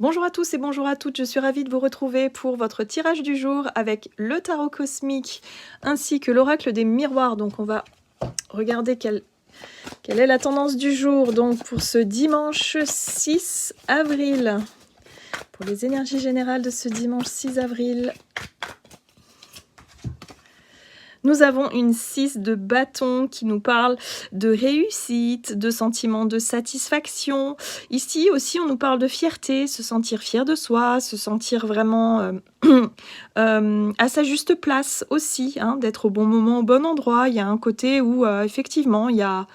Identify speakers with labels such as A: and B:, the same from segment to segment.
A: Bonjour à tous et bonjour à toutes, je suis ravie de vous retrouver pour votre tirage du jour avec le tarot cosmique ainsi que l'oracle des miroirs. Donc on va regarder quelle est la tendance du jour donc pour ce dimanche 6 avril. Pour les énergies générales de ce dimanche 6 avril, nous avons une 6 de bâton qui nous parle de réussite, de sentiment de satisfaction. Ici aussi, on nous parle de fierté, se sentir fier de soi, se sentir vraiment à sa juste place aussi, hein, d'être au bon moment, au bon endroit. Il y a un côté où, effectivement, il y a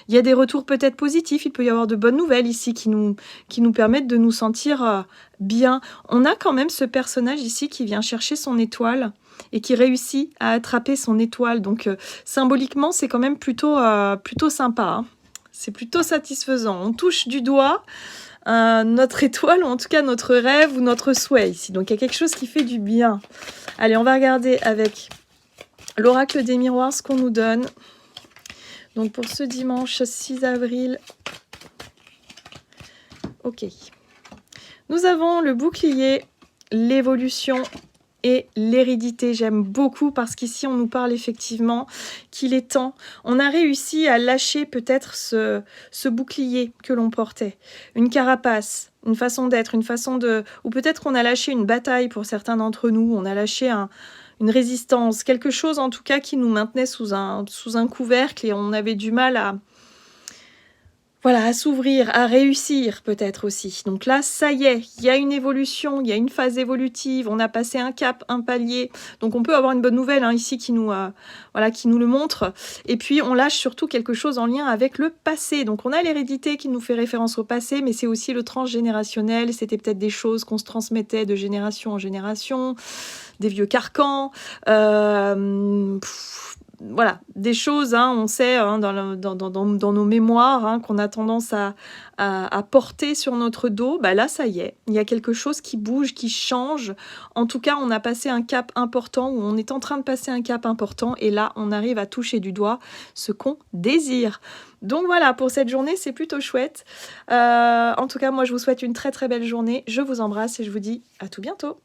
A: des retours peut-être positifs. Il peut y avoir de bonnes nouvelles ici qui nous permettent de nous sentir bien. On a quand même ce personnage ici qui vient chercher son étoile et qui réussit à attraper son étoile. Donc, symboliquement, c'est quand même plutôt sympa, hein. C'est plutôt satisfaisant. On touche du doigt notre étoile, ou en tout cas notre rêve ou notre souhait ici. Donc, il y a quelque chose qui fait du bien. Allez, on va regarder avec l'oracle des miroirs ce qu'on nous donne. Donc, pour ce dimanche 6 avril. Ok. Nous avons le bouclier, l'évolution et l'hérédité. J'aime beaucoup parce qu'ici on nous parle effectivement qu'il est temps. On a réussi à lâcher peut-être ce bouclier que l'on portait. Une carapace, une façon d'être, une façon de... Ou peut-être qu'on a lâché une bataille pour certains d'entre nous. On a lâché une résistance, quelque chose en tout cas qui nous maintenait sous un couvercle et on avait du mal à... Voilà, à s'ouvrir, à réussir peut-être aussi. Donc là, ça y est, il y a une évolution, il y a une phase évolutive, on a passé un cap, un palier. Donc on peut avoir une bonne nouvelle hein, ici qui nous le montre. Et puis on lâche surtout quelque chose en lien avec le passé. Donc on a l'hérédité qui nous fait référence au passé, mais c'est aussi le transgénérationnel. C'était peut-être des choses qu'on se transmettait de génération en génération, des vieux carcans. Voilà, des choses, hein, on sait hein, dans nos mémoires hein, qu'on a tendance à porter sur notre dos. Bah là, ça y est, il y a quelque chose qui bouge, qui change. En tout cas, on a passé un cap important ou on est en train de passer un cap important et là, on arrive à toucher du doigt ce qu'on désire. Donc voilà, pour cette journée, c'est plutôt chouette. En tout cas, moi, je vous souhaite une très très belle journée. Je vous embrasse et je vous dis à tout bientôt.